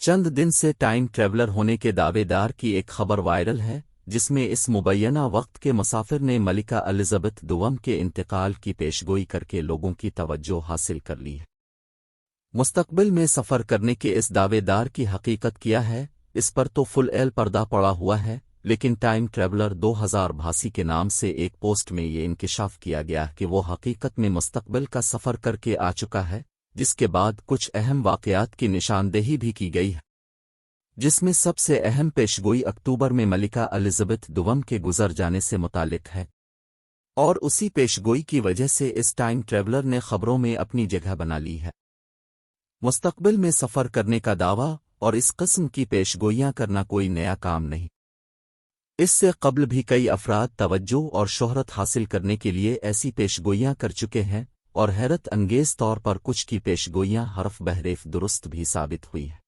چند دن سے time traveller ہونے کے دعوے دار کی ایک خبر وائرل ہے، جس میں اس مبینہ وقت کے مسافر نے ملکہ الزبتھ دوم کے انتقال کی پیشگوئی کر کے لوگوں کی توجہ حاصل کر لی ہے۔ مستقبل میں سفر کرنے کے اس دعوے دار کی حقیقت کیا ہے، اس پر تو فل ایل پردہ پڑا ہوا ہے، لیکن ٹائم ٹریولر 2082 کے نام سے ایک پوسٹ میں یہ انکشاف کیا گیا کہ وہ حقیقت میں مستقبل کا سفر کر کے آ چکا ہے، جس کے بعد کچھ اہم واقعات کی نشاندہی بھی کی گئی ہے، جس میں سب سے اہم پیشگوئی اکتوبر میں ملکہ الزبتھ دوم کے گزر جانے سے متعلق ہے، اور اسی پیشگوئی کی وجہ سے اس ٹائم ٹریولر نے خبروں میں اپنی جگہ بنا لی ہے۔ مستقبل میں سفر کرنے کا دعویٰ اور اس قسم کی پیشگوئیاں کرنا کوئی نیا کام نہیں۔ اس سے قبل بھی کئی افراد توجہ اور شہرت حاصل کرنے کے لیے ایسی پیشگوئیاں کر چکے ہیں، اور حیرت انگیز طور پر کچھ کی پیشگوئیاں حرف بحریف درست بھی ثابت ہوئی ہیں۔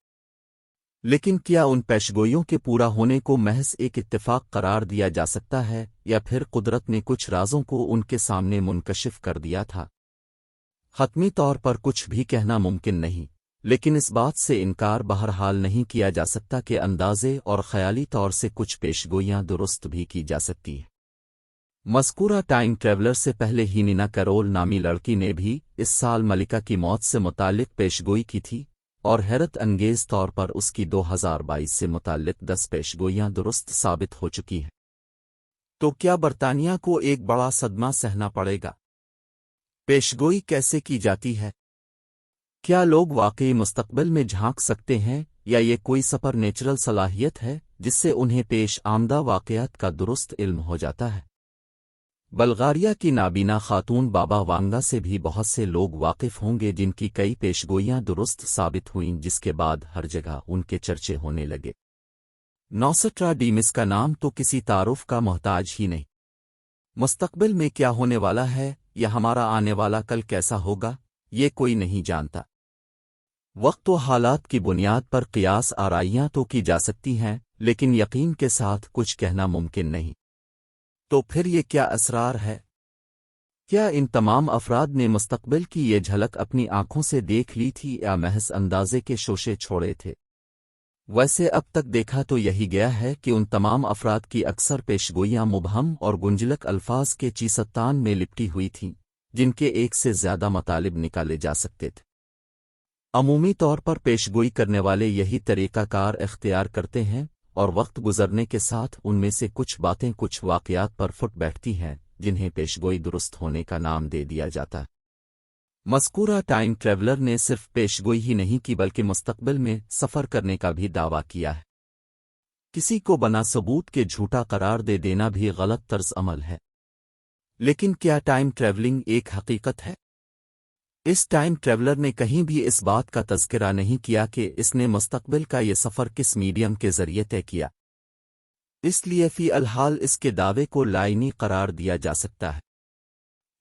لیکن کیا ان پیشگوئیوں کے پورا ہونے کو محض ایک اتفاق قرار دیا جا سکتا ہے، یا پھر قدرت نے کچھ رازوں کو ان کے سامنے منکشف کر دیا تھا؟ حتمی طور پر کچھ بھی کہنا ممکن نہیں، لیکن اس بات سے انکار بہرحال نہیں کیا جا سکتا کہ اندازے اور خیالی طور سے کچھ پیشگوئیاں درست بھی کی جا سکتی ہیں۔ مذکورہ ٹائم ٹریولر سے پہلے ہی نینا کیرول نامی لڑکی نے بھی اس سال ملکہ کی موت سے متعلق پیشگوئی کی تھی، اور حیرت انگیز طور پر اس کی 2022 سے متعلق 10 پیشگوئیاں درست ثابت ہو چکی ہیں۔ تو کیا برطانیہ کو ایک بڑا صدمہ سہنا پڑے گا؟ پیشگوئی کیسے کی جاتی ہے؟ کیا لوگ واقعی مستقبل میں جھانک سکتے ہیں، یا یہ کوئی سپر نیچرل صلاحیت ہے جس سے انہیں پیش آمدہ واقعات کا درست علم ہو جاتا ہے؟ بلغاریہ کی نابینا خاتون بابا وانگا سے بھی بہت سے لوگ واقف ہوں گے، جن کی کئی پیشگوئیاں درست ثابت ہوئیں، جس کے بعد ہر جگہ ان کے چرچے ہونے لگے۔ نوسٹراڈیمس کا نام تو کسی تعارف کا محتاج ہی نہیں۔ مستقبل میں کیا ہونے والا ہے، یا ہمارا آنے والا کل کیسا ہوگا، یہ کوئی نہیں جانتا۔ وقت و حالات کی بنیاد پر قیاس آرائیاں تو کی جا سکتی ہیں، لیکن یقین کے ساتھ کچھ کہنا ممکن نہیں۔ تو پھر یہ کیا اسرار ہے؟ کیا ان تمام افراد نے مستقبل کی یہ جھلک اپنی آنکھوں سے دیکھ لی تھی، یا محض اندازے کے شوشے چھوڑے تھے؟ ویسے اب تک دیکھا تو یہی گیا ہے کہ ان تمام افراد کی اکثر پیشگوئیاں مبہم اور گنجلک الفاظ کے چیستان میں لپٹی ہوئی تھیں، جن کے ایک سے زیادہ مطالب نکالے جا سکتے تھے۔ عمومی طور پر پیشگوئی کرنے والے یہی طریقہ کار اختیار کرتے ہیں، اور وقت گزرنے کے ساتھ ان میں سے کچھ باتیں کچھ واقعات پر فٹ بیٹھتی ہیں، جنہیں پیشگوئی درست ہونے کا نام دے دیا جاتا ہے۔ مذکورہ ٹائم ٹریولر نے صرف پیشگوئی ہی نہیں کی، بلکہ مستقبل میں سفر کرنے کا بھی دعویٰ کیا ہے۔ کسی کو بنا ثبوت کے جھوٹا قرار دے دینا بھی غلط طرز عمل ہے۔ لیکن کیا ٹائم ٹریولنگ ایک حقیقت ہے؟ اس ٹائم ٹریولر نے کہیں بھی اس بات کا تذکرہ نہیں کیا کہ اس نے مستقبل کا یہ سفر کس میڈیم کے ذریعے طے کیا، اس لیے فی الحال اس کے دعوے کو لائنی قرار دیا جا سکتا ہے۔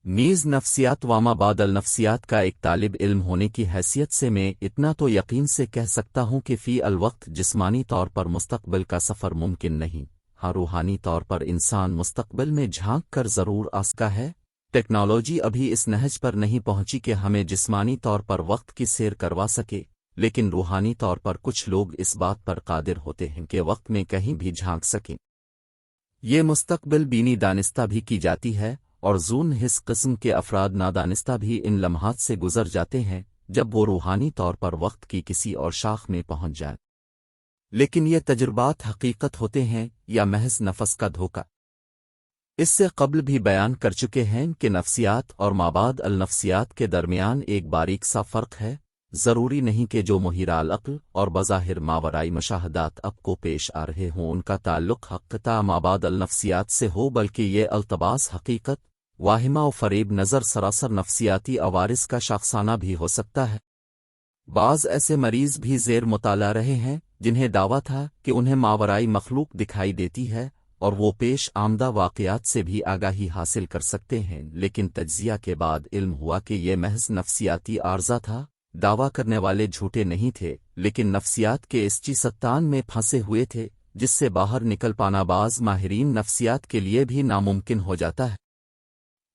نیز نفسیات وما بعد النفسیات کا ایک طالب علم ہونے کی حیثیت سے میں اتنا تو یقین سے کہہ سکتا ہوں کہ فی الوقت جسمانی طور پر مستقبل کا سفر ممکن نہیں، ہاں روحانی طور پر انسان مستقبل میں جھانک کر ضرور آ سکتا ہے۔ ٹیکنالوجی ابھی اس نہج پر نہیں پہنچی کہ ہمیں جسمانی طور پر وقت کی سیر کروا سکے، لیکن روحانی طور پر کچھ لوگ اس بات پر قادر ہوتے ہیں کہ وقت میں کہیں بھی جھانک سکیں۔ یہ مستقبل بینی دانستہ بھی کی جاتی ہے، اور زون حس قسم کے افراد نادانستہ بھی ان لمحات سے گزر جاتے ہیں جب وہ روحانی طور پر وقت کی کسی اور شاخ میں پہنچ جائیں۔ لیکن یہ تجربات حقیقت ہوتے ہیں یا محض نفس کا دھوکہ؟ اس سے قبل بھی بیان کر چکے ہیں کہ نفسیات اور مابعد النفسیات کے درمیان ایک باریک سا فرق ہے۔ ضروری نہیں کہ جو محیرہ العقل اور بظاہر ماورائی مشاہدات اب کو پیش آ رہے ہوں ان کا تعلق حقیقتہ مابعد النفسیات سے ہو، بلکہ یہ التباس حقیقت، واہمہ و فریب نظر سراسر نفسیاتی عوارض کا شاخسانہ بھی ہو سکتا ہے۔ بعض ایسے مریض بھی زیر مطالعہ رہے ہیں جنہیں دعویٰ تھا کہ انہیں ماورائی مخلوق دکھائی دیتی ہے، اور وہ پیش آمدہ واقعات سے بھی آگاہی حاصل کر سکتے ہیں، لیکن تجزیہ کے بعد علم ہوا کہ یہ محض نفسیاتی عارضہ تھا۔ دعویٰ کرنے والے جھوٹے نہیں تھے، لیکن نفسیات کے اس چیستان میں پھنسے ہوئے تھے جس سے باہر نکل پانا بعض ماہرین نفسیات کے لیے بھی ناممکن ہو جاتا ہے۔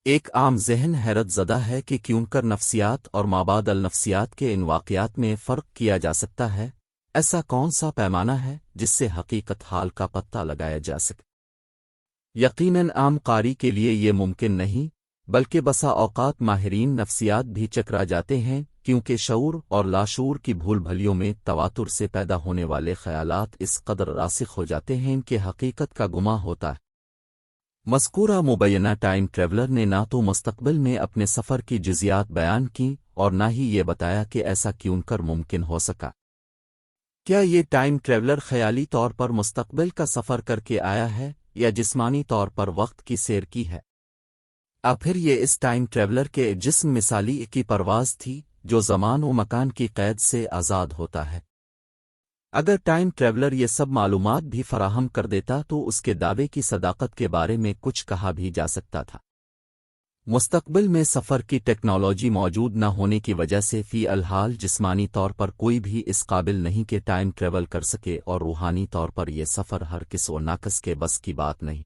ایک عام ذہن حیرت زدہ ہے کہ کیوں کر نفسیات اور مابعد النفسیات کے ان واقعات میں فرق کیا جا سکتا ہے۔ ایسا کون سا پیمانہ ہے جس سے حقیقت حال کا پتہ لگایا جا سکے؟ یقیناً عام قاری کے لیے یہ ممکن نہیں، بلکہ بسا اوقات ماہرین نفسیات بھی چکرا جاتے ہیں، کیونکہ شعور اور لاشعور کی بھول بھلیوں میں تواتر سے پیدا ہونے والے خیالات اس قدر راسخ ہو جاتے ہیں کہ حقیقت کا گماں ہوتا ہے۔ مذکورہ مبینہ ٹائم ٹریولر نے نہ تو مستقبل میں اپنے سفر کی جزیات بیان کی اور نہ ہی یہ بتایا کہ ایسا کیوں کر ممکن ہو سکا۔ کیا یہ ٹائم ٹریولر خیالی طور پر مستقبل کا سفر کر کے آیا ہے یا جسمانی طور پر وقت کی سیر کی ہے؟ پھر یہ اس ٹائم ٹریولر کے جسم مثالی کی پرواز تھی جو زمان و مکان کی قید سے آزاد ہوتا ہے۔ اگر ٹائم ٹریولر یہ سب معلومات بھی فراہم کر دیتا تو اس کے دعوے کی صداقت کے بارے میں کچھ کہا بھی جا سکتا تھا۔ مستقبل میں سفر کی ٹیکنالوجی موجود نہ ہونے کی وجہ سے فی الحال جسمانی طور پر کوئی بھی اس قابل نہیں کہ ٹائم ٹریول کر سکے، اور روحانی طور پر یہ سفر ہر کس و ناقص کے بس کی بات نہیں۔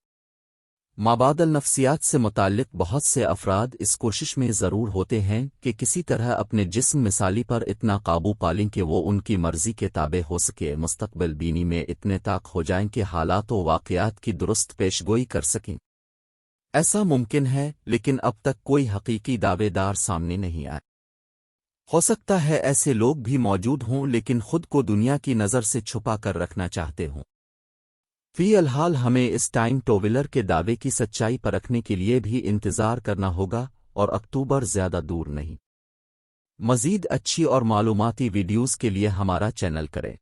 مابعد النفسیات سے متعلق بہت سے افراد اس کوشش میں ضرور ہوتے ہیں کہ کسی طرح اپنے جسم مثالی پر اتنا قابو پالیں کہ وہ ان کی مرضی کے تابع ہو سکے، مستقبل بینی میں اتنے طاق ہو جائیں کہ حالات و واقعات کی درست پیش گوئی کر سکیں۔ ایسا ممکن ہے، لیکن اب تک کوئی حقیقی دعوے دار سامنے نہیں آئے۔ ہو سکتا ہے ایسے لوگ بھی موجود ہوں لیکن خود کو دنیا کی نظر سے چھپا کر رکھنا چاہتے ہوں۔ فی الحال ہمیں اس ٹائم ٹریولر کے دعوے کی سچائی پرکھنے کے لیے بھی انتظار کرنا ہوگا، اور اکتوبر زیادہ دور نہیں۔ مزید اچھی اور معلوماتی ویڈیوز کے لیے ہمارا چینل کریں۔